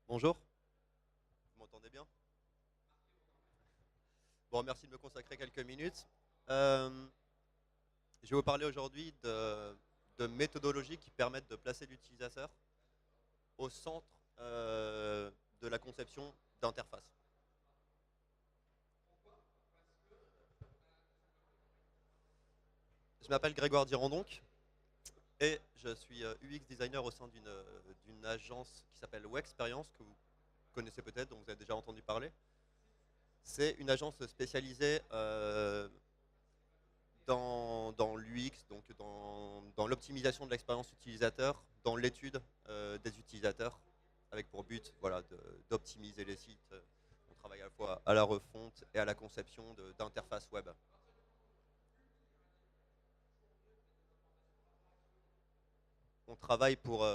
Bonjour, vous m'entendez bien? Bon, merci de me consacrer quelques minutes. Euh, je vais vous parler aujourd'hui de méthodologies qui permettent de placer l'utilisateur au centre de la conception d'interface. Je m'appelle Grégoire Dirandonc et je suis UX designer au sein d'une agence qui s'appelle Wexperience, que vous connaissez peut-être, dont vous avez déjà entendu parler. C'est une agence spécialisée dans l'UX, donc dans l'optimisation de l'expérience utilisateur, dans l'étude des utilisateurs, avec pour but voilà, d'optimiser les sites. On travaille à la fois à la refonte et à la conception d'interfaces web. On travaille pour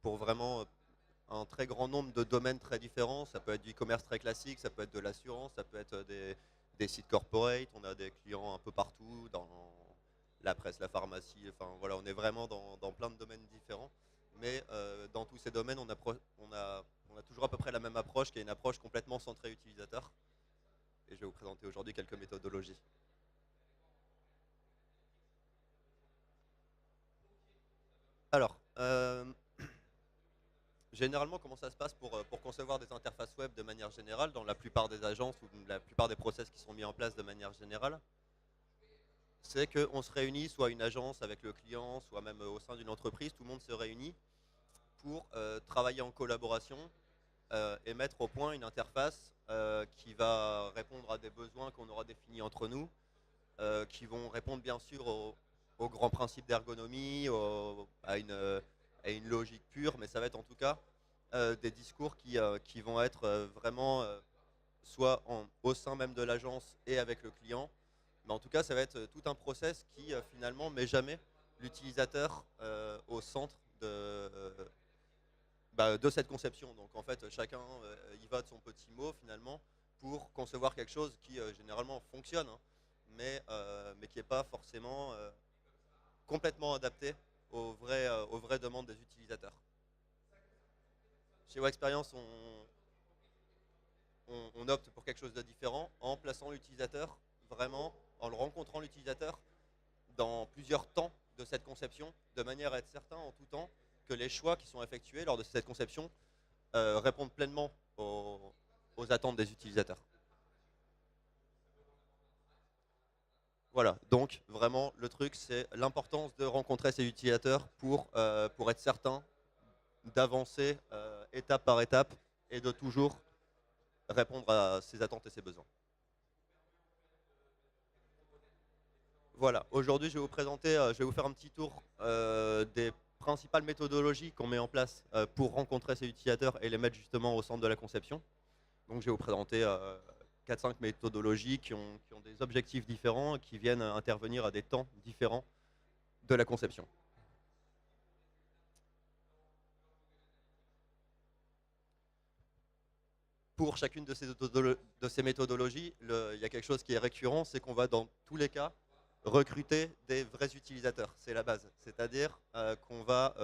vraiment un très grand nombre de domaines très différents. Ça peut être du commerce très classique, ça peut être de l'assurance, ça peut être des sites corporate. On a des clients un peu partout, dans la presse, la pharmacie. Enfin voilà, on est vraiment dans plein de domaines différents. Mais dans tous ces domaines, on a toujours à peu près la même approche, qui est une approche complètement centrée utilisateur. Et je vais vous présenter aujourd'hui quelques méthodologies. Alors, généralement, comment ça se passe pour concevoir des interfaces web de manière générale, dans la plupart des agences ou la plupart des process qui sont mis en place de manière générale? C'est qu'on se réunit, soit une agence avec le client, soit même au sein d'une entreprise, tout le monde se réunit pour travailler en collaboration et mettre au point une interface qui va répondre à des besoins qu'on aura définis entre nous, qui vont répondre bien sûr aux grands principes d'ergonomie, à une logique pure, mais ça va être en tout cas des discours qui vont être vraiment soit au sein même de l'agence et avec le client, mais en tout cas ça va être tout un process qui finalement met jamais l'utilisateur au centre de cette conception. Donc en fait chacun y va de son petit mot finalement pour concevoir quelque chose qui généralement fonctionne, hein, mais qui n'est pas forcément complètement adapté aux vraies demandes des utilisateurs. Chez Wexperience, on opte pour quelque chose de différent en plaçant l'utilisateur vraiment, en le rencontrant l'utilisateur dans plusieurs temps de cette conception, de manière à être certain en tout temps que les choix qui sont effectués lors de cette conception répondent pleinement aux attentes des utilisateurs. Voilà, donc vraiment le truc c'est l'importance de rencontrer ces utilisateurs pour être certain d'avancer étape par étape et de toujours répondre à ses attentes et ses besoins. Voilà, aujourd'hui je vais vous présenter, je vais vous faire un petit tour des principales méthodologies qu'on met en place pour rencontrer ces utilisateurs et les mettre justement au centre de la conception. Donc je vais vous présenter 4-5 méthodologies qui ont des objectifs différents, qui viennent intervenir à des temps différents de la conception. Pour chacune de ces méthodologies, il y a quelque chose qui est récurrent, c'est qu'on va dans tous les cas recruter des vrais utilisateurs. C'est la base. C'est-à-dire qu'on va,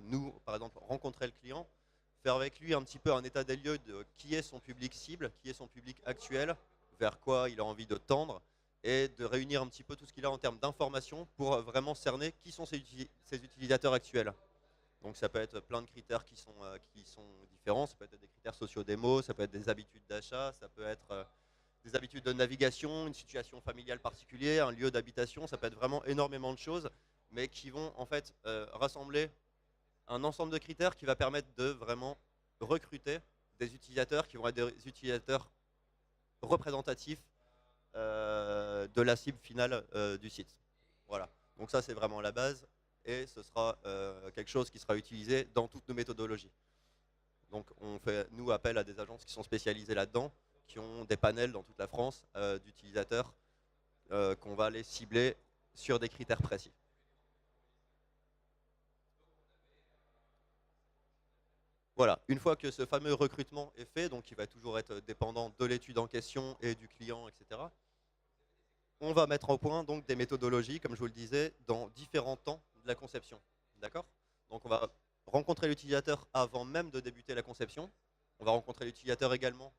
nous, par exemple, rencontrer le client, faire avec lui un petit peu un état des lieux de qui est son public cible, qui est son public actuel, vers quoi il a envie de tendre, et de réunir un petit peu tout ce qu'il a en termes d'informations pour vraiment cerner qui sont ses utilisateurs actuels. Donc ça peut être plein de critères qui sont différents, ça peut être des critères sociodémos, ça peut être des habitudes d'achat, ça peut être des habitudes de navigation, une situation familiale particulière, un lieu d'habitation, ça peut être vraiment énormément de choses, mais qui vont en fait rassembler un ensemble de critères qui va permettre de vraiment recruter des utilisateurs qui vont être des utilisateurs représentatifs de la cible finale du site. Voilà. Donc ça, c'est vraiment la base et ce sera quelque chose qui sera utilisé dans toutes nos méthodologies. Donc on fait, nous, appel à des agences qui sont spécialisées là-dedans, qui ont des panels dans toute la France d'utilisateurs qu'on va aller cibler sur des critères précis. Voilà, une fois que ce fameux recrutement est fait, donc il va toujours être dépendant de l'étude en question et du client, etc., on va mettre au point donc des méthodologies, comme je vous le disais, dans différents temps de la conception. D'accord? Donc on va rencontrer l'utilisateur avant même de débuter la conception. On va rencontrer l'utilisateur également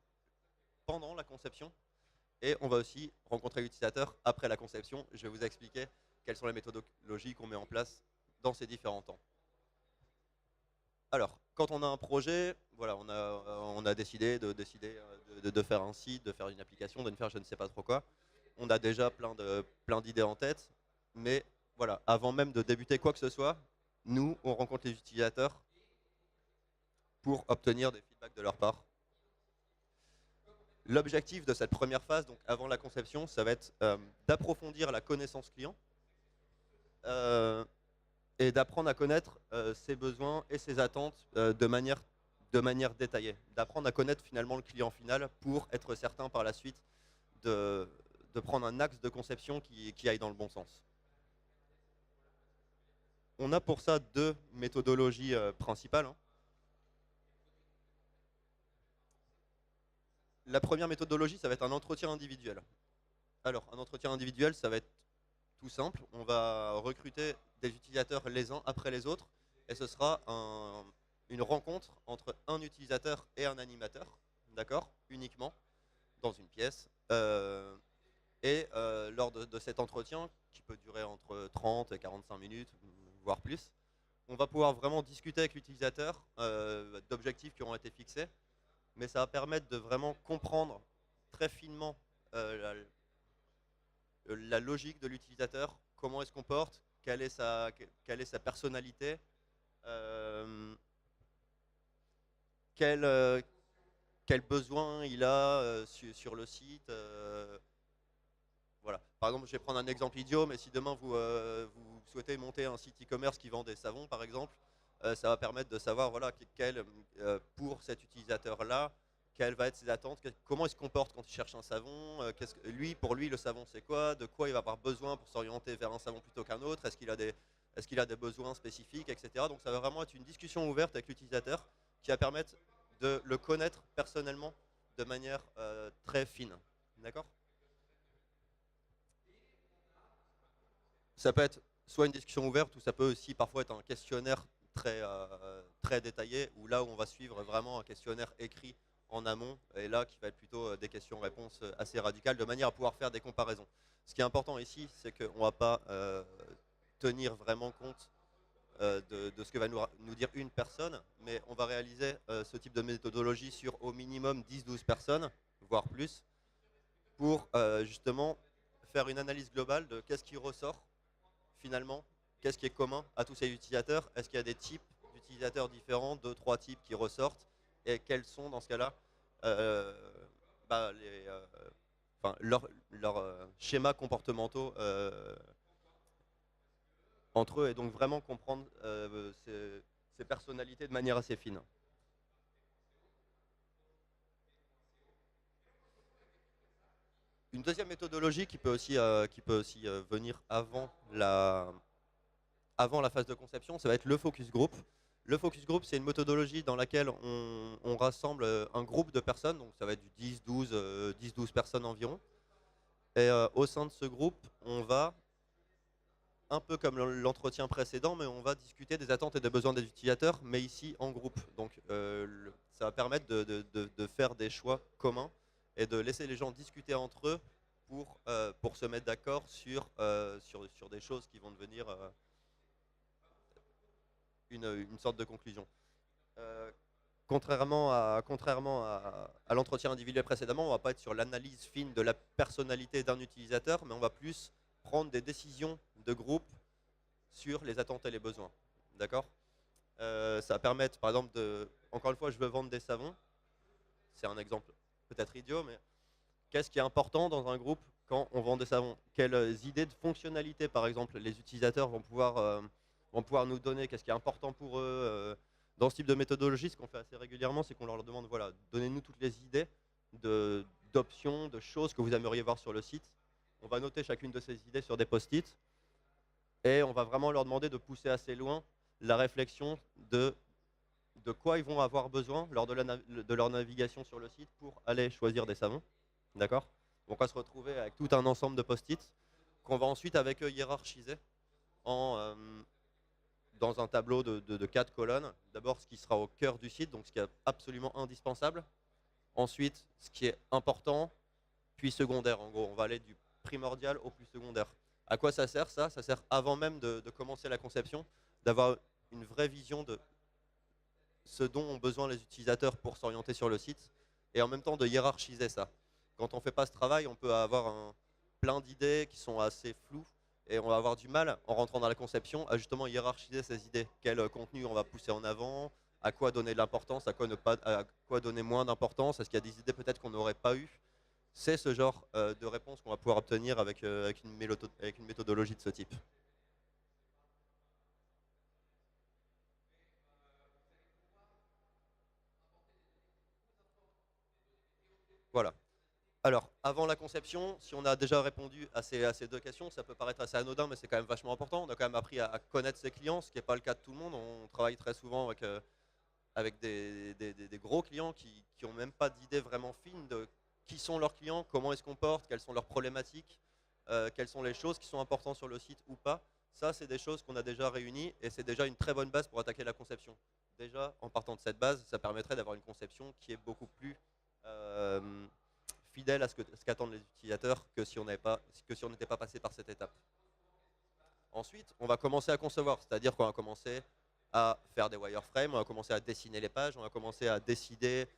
pendant la conception. Et on va aussi rencontrer l'utilisateur après la conception. Je vais vous expliquer quelles sont les méthodologies qu'on met en place dans ces différents temps. Alors, quand on a un projet, voilà, on a décidé de faire un site, de faire une application, de ne faire je ne sais pas trop quoi. On a déjà plein d'idées en tête, mais voilà, avant même de débuter quoi que ce soit, nous, on rencontre les utilisateurs pour obtenir des feedbacks de leur part. L'objectif de cette première phase, donc avant la conception, ça va être d'approfondir la connaissance client et d'apprendre à connaître ses besoins et ses attentes de manière détaillée. D'apprendre à connaître finalement le client final pour être certain par la suite de prendre un axe de conception qui aille dans le bon sens. On a pour ça deux méthodologies principales. La première méthodologie, ça va être un entretien individuel. Alors, un entretien individuel, ça va être tout simple. On va recruter des utilisateurs les uns après les autres et ce sera une rencontre entre un utilisateur et un animateur, d'accord, uniquement, dans une pièce. Lors de cet entretien, qui peut durer entre 30 et 45 minutes, voire plus, on va pouvoir vraiment discuter avec l'utilisateur d'objectifs qui auront été fixés, mais ça va permettre de vraiment comprendre très finement la logique de l'utilisateur, comment il se comporte, quelle est sa personnalité, quel besoin il a sur le site. Voilà. Par exemple, je vais prendre un exemple idiot, mais si demain vous souhaitez monter un site e-commerce qui vend des savons, par exemple, ça va permettre de savoir voilà, pour cet utilisateur-là, quelles vont être ses attentes, comment il se comporte quand il cherche un savon, pour lui, le savon c'est quoi, de quoi il va avoir besoin pour s'orienter vers un savon plutôt qu'un autre, est-ce qu'il a des besoins spécifiques, etc. Donc ça va vraiment être une discussion ouverte avec l'utilisateur qui va permettre de le connaître personnellement de manière très fine. D'accord ? Ça peut être soit une discussion ouverte ou ça peut aussi parfois être un questionnaire très détaillé où là où on va suivre vraiment un questionnaire écrit en amont et là qui va être plutôt des questions-réponses assez radicales de manière à pouvoir faire des comparaisons. Ce qui est important ici, c'est qu'on ne va pas tenir vraiment compte de ce que va nous dire une personne, mais on va réaliser ce type de méthodologie sur au minimum 10-12 personnes, voire plus, pour justement faire une analyse globale de qu'est-ce qui ressort finalement, qu'est-ce qui est commun à tous ces utilisateurs. Est-ce qu'il y a des types d'utilisateurs différents, 2-3 types qui ressortent, et quels sont dans ce cas-là leurs schémas comportementaux entre eux, et donc vraiment comprendre ces personnalités de manière assez fine. Une deuxième méthodologie qui peut aussi venir avant la phase de conception, ça va être le focus group. Le focus group, c'est une méthodologie dans laquelle on rassemble un groupe de personnes, donc ça va être du 10-12 personnes environ. Et au sein de ce groupe, on va, un peu comme l'entretien précédent, mais on va discuter des attentes et des besoins des utilisateurs, mais ici en groupe. Donc ça va permettre de faire des choix communs et de laisser les gens discuter entre eux pour se mettre d'accord sur des choses qui vont devenir une sorte de conclusion. Contrairement à l'entretien individuel précédemment, on ne va pas être sur l'analyse fine de la personnalité d'un utilisateur, mais on va plus prendre des décisions de groupe sur les attentes et les besoins. D'accord ? Ça va permettre, par exemple, encore une fois, je veux vendre des savons. C'est un exemple peut-être idiot, mais qu'est-ce qui est important dans un groupe quand on vend des savons? Quelles idées de fonctionnalité, par exemple, les utilisateurs vont pouvoir nous donner? Qu'est-ce qui est important pour eux? Dans ce type de méthodologie, ce qu'on fait assez régulièrement, c'est qu'on leur demande, voilà, donnez-nous toutes les idées d'options, de choses que vous aimeriez voir sur le site. On va noter chacune de ces idées sur des post-it et on va vraiment leur demander de pousser assez loin la réflexion de quoi ils vont avoir besoin lors de leur navigation sur le site pour aller choisir des savons. D'accord ? Donc on va se retrouver avec tout un ensemble de post-it qu'on va ensuite avec eux hiérarchiser dans un tableau de 4 colonnes. D'abord, ce qui sera au cœur du site, donc ce qui est absolument indispensable. Ensuite, ce qui est important, puis secondaire. En gros, on va aller du primordial au plus secondaire. À quoi ça sert ça? Ça sert avant même de commencer la conception, d'avoir une vraie vision de ce dont ont besoin les utilisateurs pour s'orienter sur le site, et en même temps de hiérarchiser ça. Quand on ne fait pas ce travail, on peut avoir plein d'idées qui sont assez floues, et on va avoir du mal, en rentrant dans la conception, à justement hiérarchiser ces idées. Quel contenu on va pousser en avant, à quoi donner de l'importance, à quoi donner moins d'importance, est-ce qu'il y a des idées peut-être qu'on n'aurait pas eues. C'est ce genre de réponse qu'on va pouvoir obtenir avec une méthodologie de ce type. Voilà. Alors, avant la conception, si on a déjà répondu à ces deux questions, ça peut paraître assez anodin, mais c'est quand même vachement important. On a quand même appris à connaître ses clients, ce qui n'est pas le cas de tout le monde. On travaille très souvent avec des gros clients qui n'ont même pas d'idée vraiment fine de qui sont leurs clients, comment ils se comportent, quelles sont leurs problématiques, quelles sont les choses qui sont importantes sur le site ou pas. Ça, c'est des choses qu'on a déjà réunies et c'est déjà une très bonne base pour attaquer la conception. Déjà, en partant de cette base, ça permettrait d'avoir une conception qui est beaucoup plus fidèle à ce qu'attendent les utilisateurs que si on n'était pas passé par cette étape. Ensuite, on va commencer à concevoir, c'est-à-dire qu'on va commencer à faire des wireframes, on va commencer à dessiner les pages, on va commencer à décider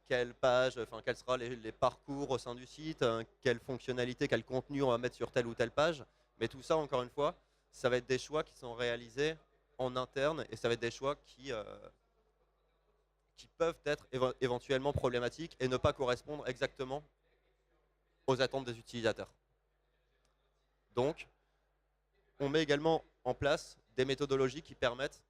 quelles seront les parcours au sein du site, quelles fonctionnalités, quel contenu on va mettre sur telle ou telle page. Mais tout ça, encore une fois, ça va être des choix qui sont réalisés en interne et ça va être des choix qui peuvent être éventuellement problématiques et ne pas correspondre exactement aux attentes des utilisateurs. Donc, on met également en place des méthodologies qui permettent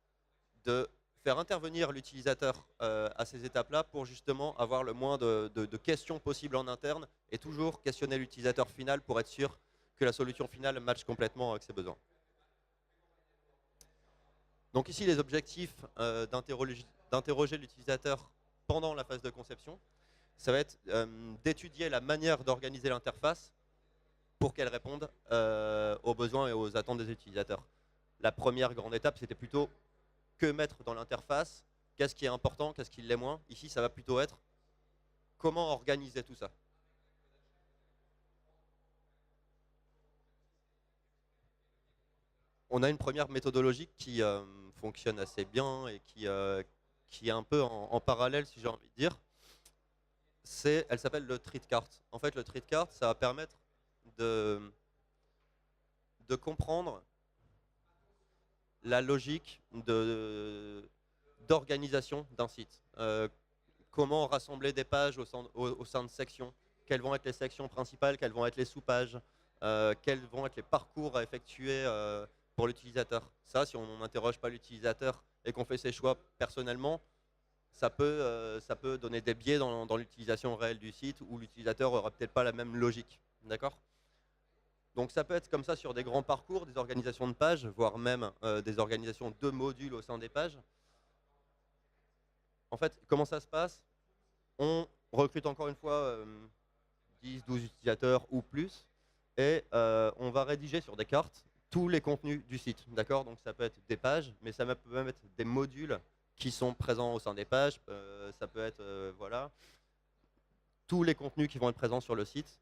de faire intervenir l'utilisateur à ces étapes-là pour justement avoir le moins de questions possibles en interne et toujours questionner l'utilisateur final pour être sûr que la solution finale matche complètement avec ses besoins. Donc ici, les objectifs d'interroger l'utilisateur pendant la phase de conception, ça va être d'étudier la manière d'organiser l'interface pour qu'elle réponde aux besoins et aux attentes des utilisateurs. La première grande étape, c'était plutôt que mettre dans l'interface, qu'est-ce qui est important, qu'est-ce qui l'est moins. Ici, ça va plutôt être comment organiser tout ça. On a une première méthodologie qui fonctionne assez bien et qui est un peu en parallèle, si j'ai envie de dire. Elle s'appelle le tree de carte. En fait, le tree de carte, ça va permettre de comprendre la logique d'organisation d'un site. Comment rassembler des pages au sein de sections, quelles vont être les sections principales, quelles vont être les sous-pages, quels vont être les parcours à effectuer pour l'utilisateur. Ça, si on n'interroge pas l'utilisateur et qu'on fait ses choix personnellement, ça peut donner des biais dans l'utilisation réelle du site où l'utilisateur n'aura peut-être pas la même logique. D'accord ? Donc ça peut être comme ça sur des grands parcours, des organisations de pages, voire même des organisations de modules au sein des pages. En fait, comment ça se passe? On recrute encore une fois 10, 12 utilisateurs ou plus et on va rédiger sur des cartes tous les contenus du site. D'accord? Donc ça peut être des pages, mais ça peut même être des modules qui sont présents au sein des pages. Ça peut être voilà, tous les contenus qui vont être présents sur le site.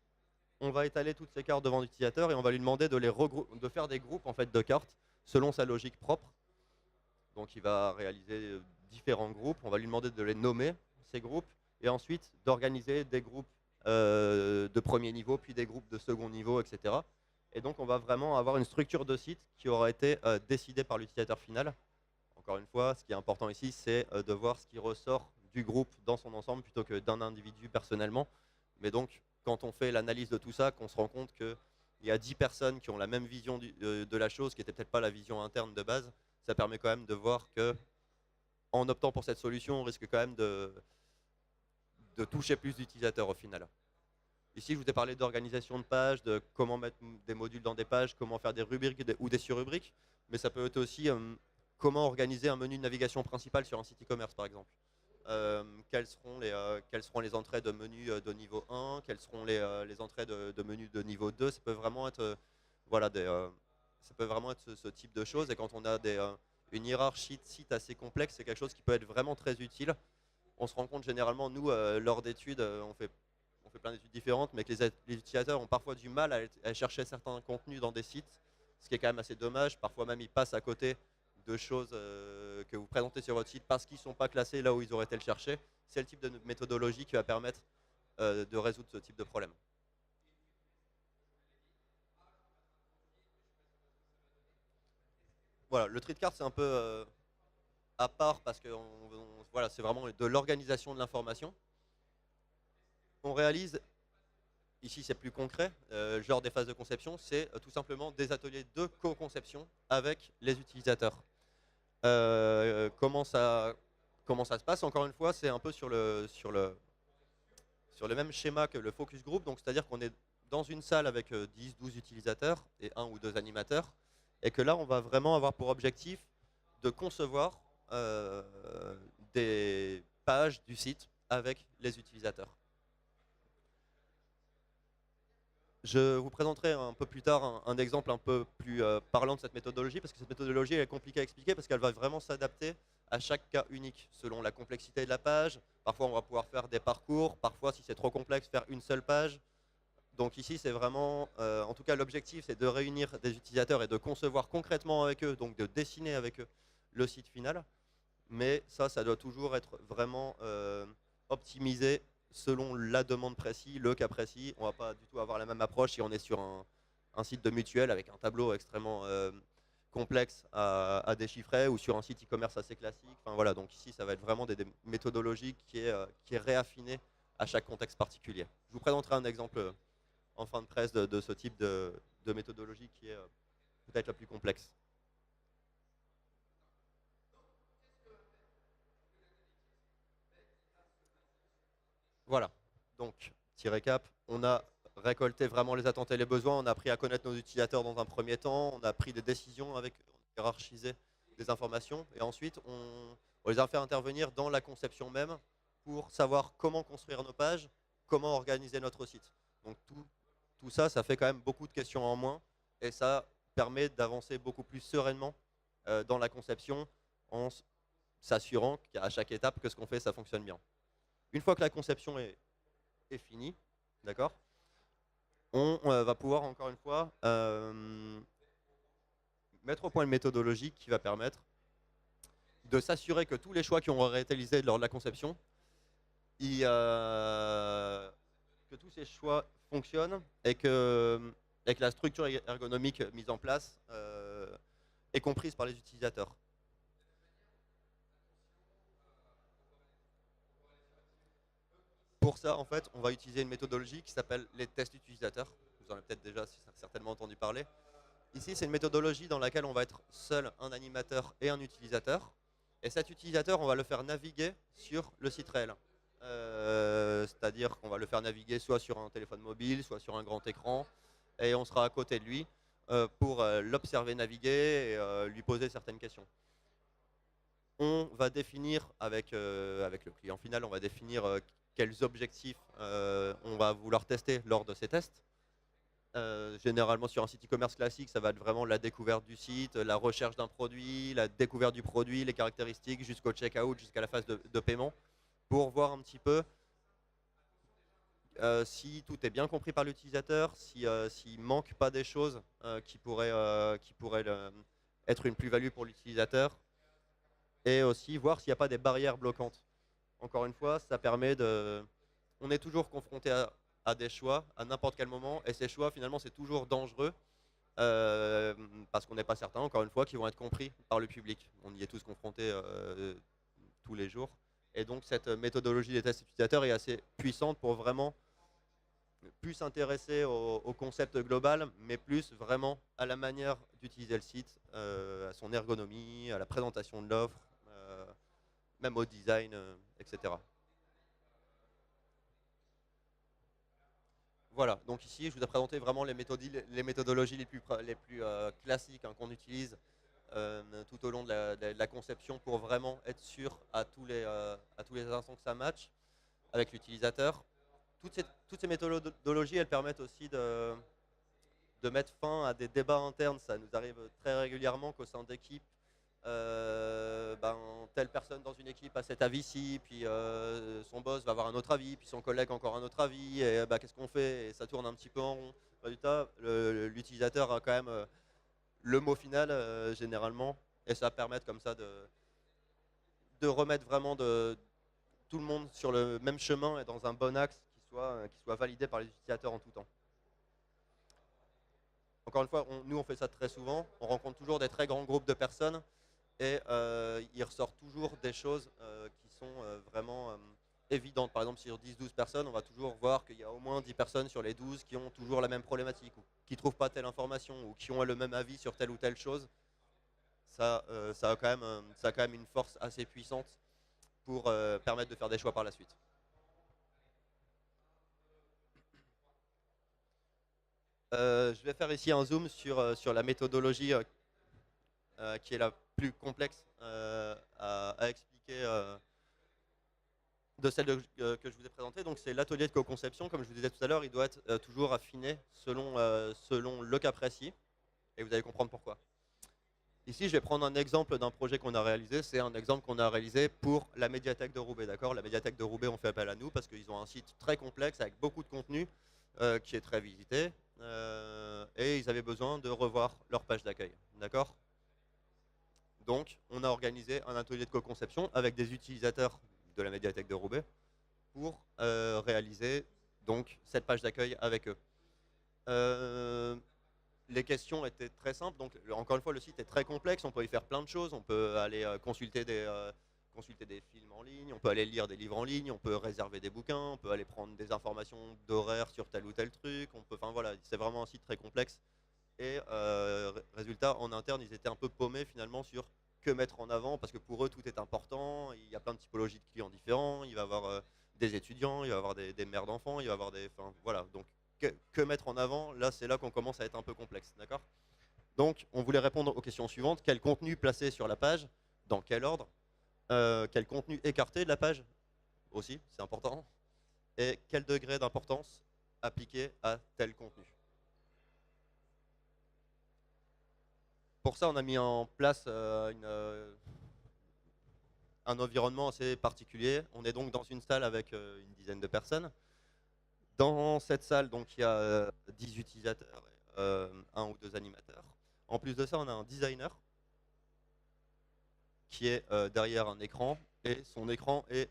On va étaler toutes ces cartes devant l'utilisateur et on va lui demander de faire des groupes en fait, de cartes selon sa logique propre. Donc il va réaliser différents groupes, on va lui demander de les nommer, ces groupes, et ensuite d'organiser des groupes de premier niveau, puis des groupes de second niveau, etc. Et donc on va vraiment avoir une structure de site qui aura été décidée par l'utilisateur final. Encore une fois, ce qui est important ici, c'est de voir ce qui ressort du groupe dans son ensemble plutôt que d'un individu personnellement. Mais donc, quand on fait l'analyse de tout ça, qu'on se rend compte qu'il y a 10 personnes qui ont la même vision de la chose, qui n'était peut-être pas la vision interne de base, ça permet quand même de voir que, en optant pour cette solution, on risque quand même de toucher plus d'utilisateurs au final. Ici, je vous ai parlé d'organisation de pages, de comment mettre des modules dans des pages, comment faire des rubriques ou des surrubriques, mais ça peut être aussi comment organiser un menu de navigation principal sur un site e-commerce, par exemple. Quelles seront les entrées de menu de niveau 1, quelles seront les entrées de menu de niveau 2. Ça peut vraiment être voilà, ça peut vraiment être ce type de choses. Et quand on a une hiérarchie de sites assez complexe, c'est quelque chose qui peut être vraiment très utile. On se rend compte généralement, nous, lors d'études, on fait plein d'études différentes, mais que les utilisateurs ont parfois du mal à chercher certains contenus dans des sites, ce qui est quand même assez dommage. Parfois même, ils passent à côté de choses que vous présentez sur votre site parce qu'ils ne sont pas classés là où ils auraient été le chercher. C'est le type de méthodologie qui va permettre de résoudre ce type de problème. Voilà, le tri de cartes, c'est un peu à part parce que voilà, c'est vraiment de l'organisation de l'information. On réalise, ici c'est plus concret, genre des phases de conception, c'est tout simplement des ateliers de co-conception avec les utilisateurs. Comment ça se passe? Encore une fois, c'est un peu sur le même schéma que le focus group, donc c'est-à-dire qu'on est dans une salle avec 10-12 utilisateurs et un ou deux animateurs, et que là, on va vraiment avoir pour objectif de concevoir des pages du site avec les utilisateurs. Je vous présenterai un peu plus tard un exemple un peu plus parlant de cette méthodologie, parce que cette méthodologie elle est compliquée à expliquer, parce qu'elle va vraiment s'adapter à chaque cas unique, selon la complexité de la page. Parfois, on va pouvoir faire des parcours, parfois, si c'est trop complexe, faire une seule page. Donc ici, c'est vraiment, en tout cas, l'objectif, c'est de réunir des utilisateurs et de concevoir concrètement avec eux, donc de dessiner avec eux le site final. Mais ça doit toujours être vraiment optimisé selon la demande précise, le cas précis. On ne va pas du tout avoir la même approche si on est sur un site de mutuelle avec un tableau extrêmement complexe à déchiffrer ou sur un site e-commerce assez classique. Enfin, voilà, donc ici, ça va être vraiment des méthodologies qui est réaffinée à chaque contexte particulier. Je vous présenterai un exemple en fin de presse de ce type de méthodologie qui est peut-être la plus complexe. Voilà, donc, petit récap, on a récolté vraiment les attentes et les besoins, on a appris à connaître nos utilisateurs dans un premier temps, on a pris des décisions avec, hiérarchisé des informations, et ensuite on les a fait intervenir dans la conception même pour savoir comment construire nos pages, comment organiser notre site. Donc tout ça, ça fait quand même beaucoup de questions en moins, et ça permet d'avancer beaucoup plus sereinement dans la conception en s'assurant qu'à chaque étape que ce qu'on fait, ça fonctionne bien. Une fois que la conception est finie, d'accord, on va pouvoir encore une fois mettre au point une méthodologie qui va permettre de s'assurer que tous les choix qui ont été réalisés lors de la conception, que tous ces choix fonctionnent et que la structure ergonomique mise en place est comprise par les utilisateurs. Pour ça, en fait, on va utiliser une méthodologie qui s'appelle les tests utilisateurs. Vous en avez peut-être déjà certainement entendu parler. Ici, c'est une méthodologie dans laquelle on va être seul un animateur et un utilisateur. Et cet utilisateur, on va le faire naviguer sur le site réel. C'est-à-dire qu'on va le faire naviguer soit sur un téléphone mobile, soit sur un grand écran. Et on sera à côté de lui pour l'observer naviguer et lui poser certaines questions. On va définir avec le client final, on va définir quels objectifs on va vouloir tester lors de ces tests. Généralement sur un site e-commerce classique, ça va être vraiment la découverte du site, la recherche d'un produit, la découverte du produit, les caractéristiques jusqu'au checkout, jusqu'à la phase de paiement, pour voir un petit peu si tout est bien compris par l'utilisateur, s'il ne manque pas des choses qui pourraient être une plus-value pour l'utilisateur, et aussi voir s'il n'y a pas des barrières bloquantes. Encore une fois, ça permet de... On est toujours confronté à des choix à n'importe quel moment, et ces choix, finalement, c'est toujours dangereux, parce qu'on n'est pas certain, encore une fois, qu'ils vont être compris par le public. On y est tous confrontés tous les jours. Et donc, cette méthodologie des tests utilisateurs est assez puissante pour vraiment plus s'intéresser au concept global, mais plus vraiment à la manière d'utiliser le site, à son ergonomie, à la présentation de l'offre, même au design, etc. Voilà, donc ici je vous ai présenté vraiment les méthodologies les plus classiques qu'on utilise tout au long de la conception pour vraiment être sûr à tous les instants que ça match avec l'utilisateur. Toutes ces méthodologies, elles permettent aussi de mettre fin à des débats internes. Ça nous arrive très régulièrement qu'au sein d'équipes, ben, telle personne dans une équipe a cet avis-ci, puis son boss va avoir un autre avis, puis son collègue encore un autre avis, et bah, qu'est-ce qu'on fait? Et ça tourne un petit peu en rond. Résultat, l'utilisateur a quand même le mot final généralement, et ça va permettre comme ça de remettre vraiment tout le monde sur le même chemin et dans un bon axe qui soit validé par les utilisateurs en tout temps. Encore une fois, nous on fait ça très souvent, on rencontre toujours des très grands groupes de personnes et il ressort toujours des choses qui sont vraiment évidentes. Par exemple, sur 10-12 personnes, on va toujours voir qu'il y a au moins 10 personnes sur les 12 qui ont toujours la même problématique, ou qui ne trouvent pas telle information, ou qui ont le même avis sur telle ou telle chose. Ça a quand même une force assez puissante pour permettre de faire des choix par la suite. Je vais faire ici un zoom sur la méthodologie qui est la plus complexe à expliquer de celle que je vous ai présentée. Donc c'est l'atelier de co-conception. Comme je vous disais tout à l'heure, il doit être toujours affiné selon le cas précis. Et vous allez comprendre pourquoi. Ici, je vais prendre un exemple d'un projet qu'on a réalisé. C'est un exemple qu'on a réalisé pour la médiathèque de Roubaix. D'accord ? La médiathèque de Roubaix, on fait appel à nous parce qu'ils ont un site très complexe avec beaucoup de contenu qui est très visité. Et ils avaient besoin de revoir leur page d'accueil. D'accord ? Donc, on a organisé un atelier de co-conception avec des utilisateurs de la médiathèque de Roubaix pour réaliser donc cette page d'accueil avec eux. Les questions étaient très simples. Donc, encore une fois, le site est très complexe. On peut y faire plein de choses. On peut aller consulter des films en ligne. On peut aller lire des livres en ligne. On peut réserver des bouquins. On peut aller prendre des informations d'horaire sur tel ou tel truc. Enfin voilà, c'est vraiment un site très complexe. Et résultat, en interne, ils étaient un peu paumés finalement sur que mettre en avant, parce que pour eux, tout est important. Il y a plein de typologies de clients différents. Il va y avoir des étudiants, il va y avoir des mères d'enfants, il va y avoir des... Enfin, voilà, donc que mettre en avant? Là, c'est là qu'on commence à être un peu complexe, d'accord? Donc, on voulait répondre aux questions suivantes. Quel contenu placer sur la page? Dans quel ordre? Quel contenu écarter de la page? Aussi, c'est important. Et quel degré d'importance appliquer à tel contenu? Pour ça, on a mis en place un environnement assez particulier. On est donc dans une salle avec une dizaine de personnes. Dans cette salle, donc, il y a 10 utilisateurs et un ou deux animateurs. En plus de ça, on a un designer qui est derrière un écran et son écran est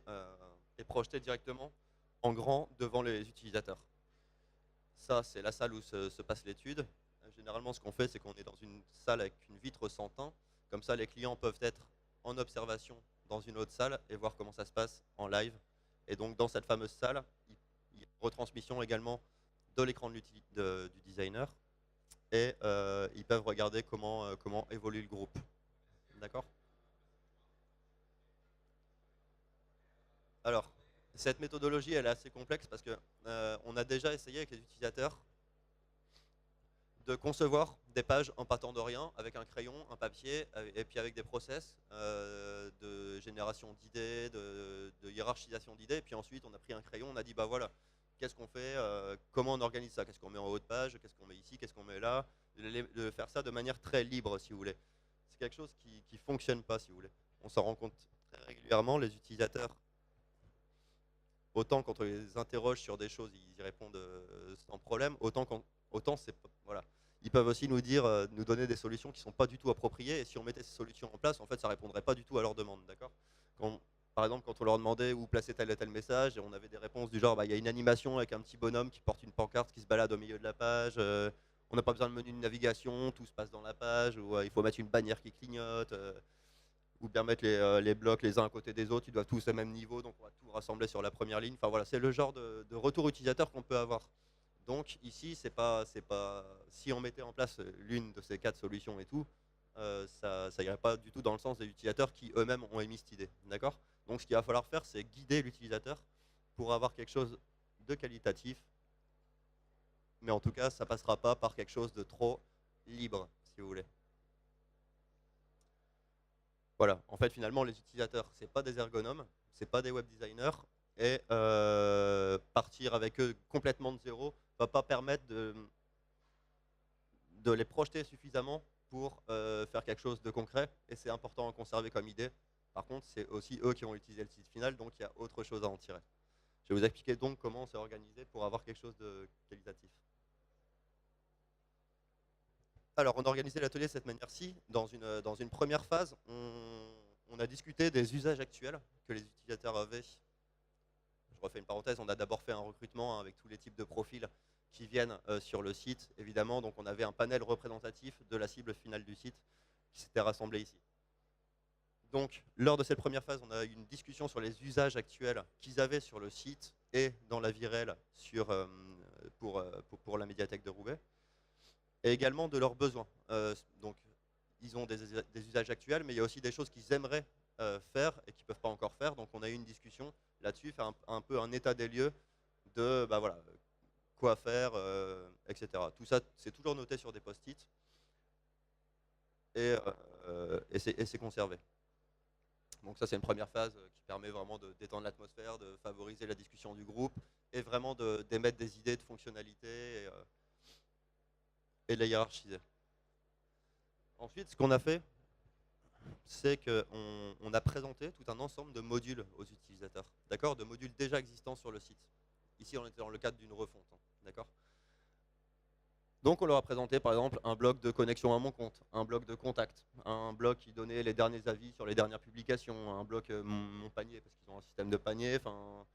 projeté directement en grand devant les utilisateurs. Ça, c'est la salle où se passe l'étude. Généralement, ce qu'on fait, c'est qu'on est dans une salle avec une vitre sans teint. Comme ça, les clients peuvent être en observation dans une autre salle et voir comment ça se passe en live. Et donc, dans cette fameuse salle, il y a une retransmission également de l'écran du designer. Et ils peuvent regarder comment évolue le groupe. D'accord ? Alors, cette méthodologie, elle est assez complexe parce que on a déjà essayé avec les utilisateurs de concevoir des pages en partant de rien, avec un crayon, un papier, et puis avec des process de génération d'idées, de hiérarchisation d'idées. Et puis ensuite, on a pris un crayon, on a dit, bah voilà, qu'est-ce qu'on fait, comment on organise ça, qu'est-ce qu'on met en haut de page, qu'est-ce qu'on met ici, qu'est-ce qu'on met là, de faire ça de manière très libre, si vous voulez. C'est quelque chose qui ne fonctionne pas, si vous voulez. On s'en rend compte très régulièrement, les utilisateurs, autant quand on les interroge sur des choses, ils y répondent sans problème, autant c'est voilà. Ils peuvent aussi nous dire, nous donner des solutions qui ne sont pas du tout appropriées. Et si on mettait ces solutions en place, en fait, ça ne répondrait pas du tout à leurs demandes, d'accord? Par exemple, quand on leur demandait où placer tel et tel message, et on avait des réponses du genre, bah, il y a une animation avec un petit bonhomme qui porte une pancarte qui se balade au milieu de la page. On n'a pas besoin de menu de navigation, tout se passe dans la page. Ou il faut mettre une bannière qui clignote. Ou bien mettre les blocs les uns à côté des autres, ils doivent tous au même niveau, donc on va tout rassembler sur la première ligne. Enfin voilà, c'est le genre de retour utilisateur qu'on peut avoir. Donc ici, c'est pas, si on mettait en place l'une de ces 4 solutions et tout, ça irait pas du tout dans le sens des utilisateurs qui eux-mêmes ont émis cette idée. D'accord? Donc ce qu'il va falloir faire, c'est guider l'utilisateur pour avoir quelque chose de qualitatif, mais en tout cas, ça passera pas par quelque chose de trop libre, si vous voulez. Voilà, en fait, finalement, les utilisateurs, c'est pas des ergonomes, c'est pas des web designers, et partir avec eux complètement de zéro va pas permettre de les projeter suffisamment pour faire quelque chose de concret, et c'est important à conserver comme idée. Par contre, c'est aussi eux qui vont utiliser le site final, donc il y a autre chose à en tirer. Je vais vous expliquer donc comment on s'est organisé pour avoir quelque chose de qualitatif. Alors, on a organisé l'atelier de cette manière-ci. Dans une première phase, on a discuté des usages actuels que les utilisateurs avaient. Je refais une parenthèse, on a d'abord fait un recrutement avec tous les types de profils qui viennent sur le site, évidemment. Donc, on avait un panel représentatif de la cible finale du site qui s'était rassemblé ici. Donc, lors de cette première phase, on a eu une discussion sur les usages actuels qu'ils avaient sur le site et dans la vie réelle pour la médiathèque de Roubaix, et également de leurs besoins. Donc, ils ont des usages actuels, mais il y a aussi des choses qu'ils aimeraient faire et qu'ils ne peuvent pas encore faire. Donc, on a eu une discussion là-dessus, faire un peu un état des lieux de voilà, quoi faire, etc. Tout ça, c'est toujours noté sur des post-it et c'est conservé. Donc ça, c'est une première phase qui permet vraiment de détendre l'atmosphère, de favoriser la discussion du groupe et vraiment d'émettre des idées de fonctionnalités et de les hiérarchiser. Ensuite, ce qu'on a fait, c'est qu'on a présenté tout un ensemble de modules aux utilisateurs, d'accord, de modules déjà existants sur le site. Ici, on était dans le cadre d'une refonte, d'accord. Donc on leur a présenté par exemple un bloc de connexion à mon compte, un bloc de contact, un bloc qui donnait les derniers avis sur les dernières publications, un bloc mon panier parce qu'ils ont un système de panier, enfin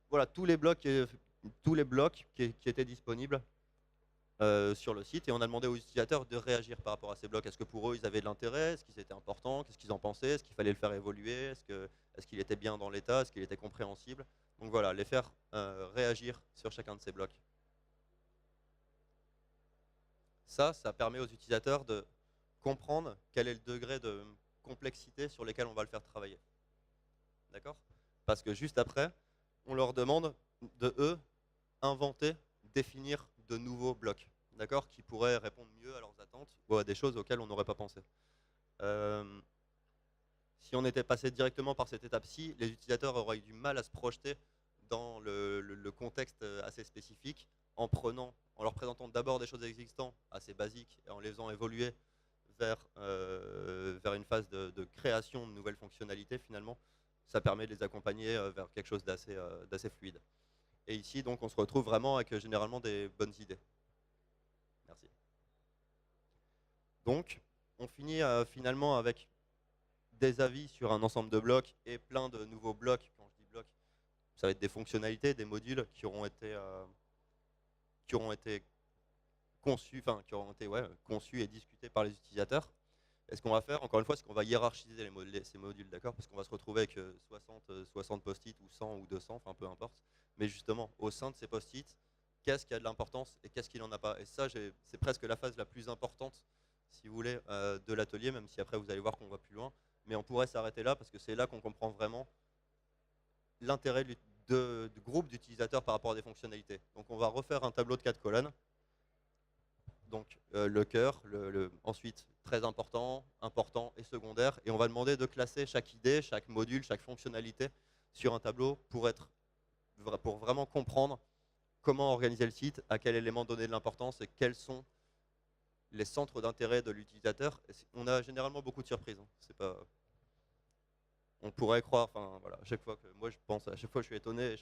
voilà tous les blocs qui étaient disponibles sur le site, et on a demandé aux utilisateurs de réagir par rapport à ces blocs. Est-ce que pour eux ils avaient de l'intérêt, est-ce qu'ils étaient importants, qu'est-ce qu'ils en pensaient, est-ce qu'il fallait le faire évoluer, est-ce qu'il était bien dans l'état, est-ce qu'il était compréhensible. Donc voilà, les faire réagir sur chacun de ces blocs. Ça permet aux utilisateurs de comprendre quel est le degré de complexité sur lequel on va le faire travailler. D'accord? Parce que juste après, on leur demande de, eux, inventer, définir de nouveaux blocs, d'accord, qui pourraient répondre mieux à leurs attentes ou à des choses auxquelles on n'aurait pas pensé. Si on était passé directement par cette étape-ci, les utilisateurs auraient eu du mal à se projeter dans le contexte assez spécifique, en leur présentant d'abord des choses existantes assez basiques et en les faisant évoluer vers une phase de création de nouvelles fonctionnalités finalement. Ça permet de les accompagner vers quelque chose d'assez fluide. Et ici, donc, on se retrouve vraiment avec généralement des bonnes idées. Merci. Donc, on finit finalement avec des avis sur un ensemble de blocs et plein de nouveaux blocs. Quand je dis blocs, ça va être des fonctionnalités, des modules qui auront été conçus, conçus et discutés par les utilisateurs. Et ce qu'on va faire, encore une fois, c'est qu'on va hiérarchiser ces modules, d'accord, parce qu'on va se retrouver avec 60 post-it ou 100 ou 200, enfin peu importe. Mais justement, au sein de ces post-it, qu'est-ce qui a de l'importance et qu'est-ce qui n'en a pas. Et ça, c'est presque la phase la plus importante, si vous voulez, de l'atelier, même si après vous allez voir qu'on va plus loin. Mais on pourrait s'arrêter là, parce que c'est là qu'on comprend vraiment l'intérêt du groupe d'utilisateurs par rapport à des fonctionnalités. Donc on va refaire un tableau de 4 colonnes. Donc le cœur, ensuite très important, important et secondaire. Et on va demander de classer chaque idée, chaque module, chaque fonctionnalité sur un tableau pour vraiment comprendre comment organiser le site, à quel élément donner de l'importance et quels sont les centres d'intérêt de l'utilisateur. On a généralement beaucoup de surprises. Hein. C'est pas... On pourrait croire, enfin voilà, à chaque fois que moi je pense, à chaque fois je suis étonné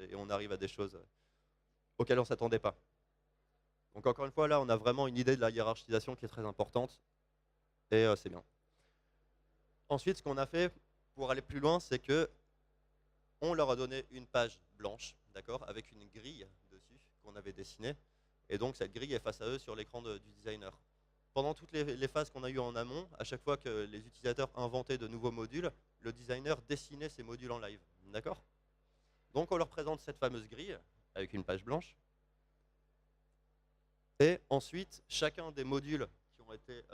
et on arrive à des choses auxquelles on ne s'attendait pas. Donc encore une fois, là, on a vraiment une idée de la hiérarchisation qui est très importante et c'est bien. Ensuite, ce qu'on a fait pour aller plus loin, c'est que on leur a donné une page blanche, d'accord, avec une grille dessus qu'on avait dessinée, et donc cette grille est face à eux sur l'écran du designer. Pendant toutes les phases qu'on a eues en amont, à chaque fois que les utilisateurs inventaient de nouveaux modules, le designer dessinait ces modules en live, d'accord. Donc on leur présente cette fameuse grille avec une page blanche. Et ensuite, chacun des modules qui ont été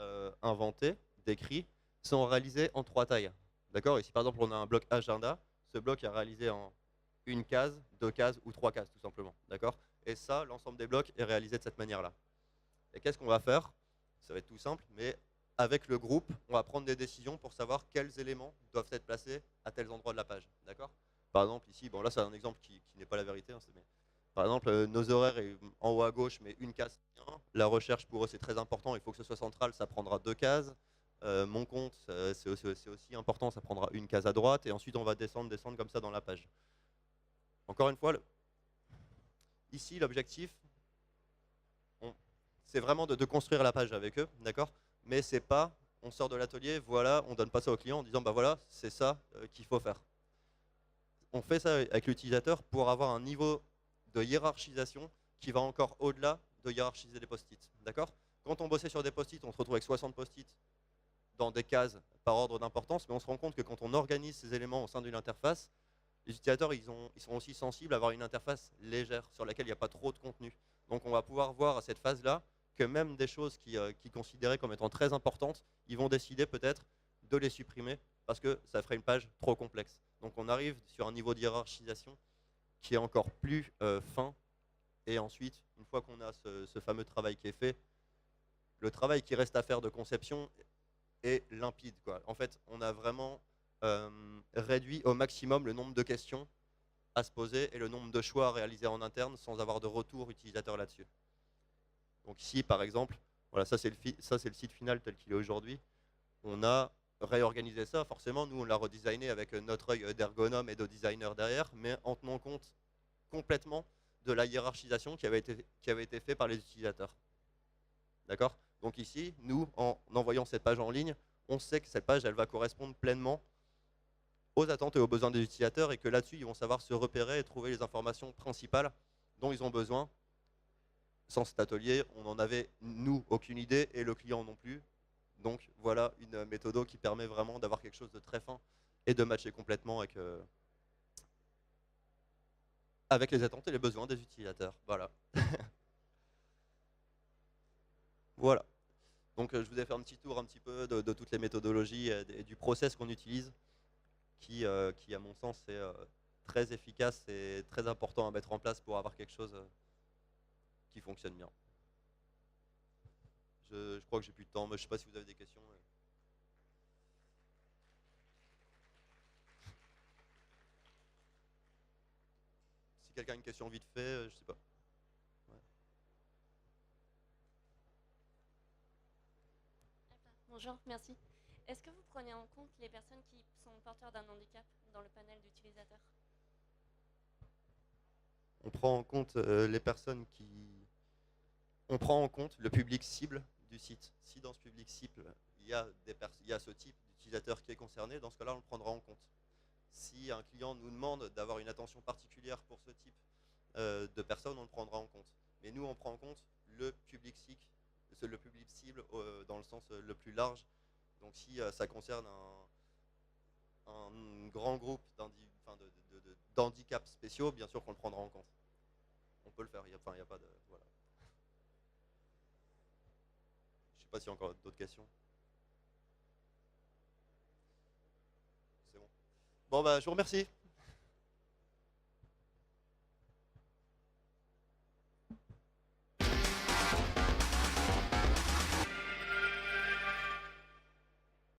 inventés, décrits, sont réalisés en 3 tailles. D'accord. Ici, par exemple, on a un bloc agenda. Ce bloc est réalisé en 1 case, 2 cases ou 3 cases, tout simplement. D'accord. Et ça, l'ensemble des blocs est réalisé de cette manière-là. Et qu'est-ce qu'on va faire? Ça va être tout simple, mais avec le groupe, on va prendre des décisions pour savoir quels éléments doivent être placés à tels endroits de la page. D'accord. Par exemple, ici, bon là, c'est un exemple qui n'est pas la vérité, hein, Par exemple, nos horaires est en haut à gauche, mais une case. La recherche pour eux c'est très important, il faut que ce soit central, ça prendra 2 cases. Mon compte c'est aussi important, ça prendra une case à droite, et ensuite on va descendre comme ça dans la page. Encore une fois, ici l'objectif, c'est vraiment de construire la page avec eux, d'accord? Mais c'est pas, on sort de l'atelier, voilà, on donne pas ça au client en disant bah voilà, c'est ça qu'il faut faire. On fait ça avec l'utilisateur pour avoir un niveau de hiérarchisation qui va encore au-delà de hiérarchiser des post-it, d'accord? Quand on bossait sur des post-it, on se retrouve avec 60 post-it dans des cases par ordre d'importance, mais on se rend compte que quand on organise ces éléments au sein d'une interface, les utilisateurs ils sont aussi sensibles à avoir une interface légère sur laquelle il n'y a pas trop de contenu. Donc on va pouvoir voir à cette phase-là que même des choses qui considéraient comme étant très importantes, ils vont décider peut-être de les supprimer parce que ça ferait une page trop complexe. Donc on arrive sur un niveau de hiérarchisation qui est encore plus fin. Et ensuite, une fois qu'on a ce fameux travail qui est fait, le travail qui reste à faire de conception est limpide, quoi. En fait, on a vraiment réduit au maximum le nombre de questions à se poser et le nombre de choix à réaliser en interne sans avoir de retour utilisateur là-dessus. Donc ici, par exemple, voilà, ça c'est le site final tel qu'il est aujourd'hui. On a réorganisé ça, forcément, nous on l'a redesigné avec notre œil d'ergonome et de designer derrière, mais en tenant compte complètement de la hiérarchisation qui avait été fait par les utilisateurs. D'accord? Donc ici, nous, en envoyant cette page en ligne, on sait que cette page, elle va correspondre pleinement aux attentes et aux besoins des utilisateurs et que là-dessus, ils vont savoir se repérer et trouver les informations principales dont ils ont besoin. Sans cet atelier, on n'en avait, nous, aucune idée et le client non plus. Donc voilà une méthode qui permet vraiment d'avoir quelque chose de très fin et de matcher complètement avec les attentes et les besoins des utilisateurs. Voilà. Voilà. Donc je vous ai fait un petit tour un petit peu de toutes les méthodologies et du process qu'on utilise qui, à mon sens, est très efficace et très important à mettre en place pour avoir quelque chose qui fonctionne bien. Je crois que j'ai plus de temps, mais je ne sais pas si vous avez des questions. Si quelqu'un a une question vite fait, je ne sais pas. Ouais. Bonjour, merci. Est-ce que vous prenez en compte les personnes qui sont porteurs d'un handicap dans le panel d'utilisateurs? On prend en compte les personnes qui... On prend en compte le public cible du site. Si dans ce public cible, il y a ce type d'utilisateur qui est concerné, dans ce cas-là, on le prendra en compte. Si un client nous demande d'avoir une attention particulière pour ce type de personnes, on le prendra en compte. Mais nous, on prend en compte le public cible dans le sens le plus large. Donc si ça concerne un grand groupe d'handicaps spéciaux, bien sûr qu'on le prendra en compte. On peut le faire, il n'y a pas de... Voilà. Je ne sais pas s'il y a encore d'autres questions. C'est bon. Bon, bah, je vous remercie.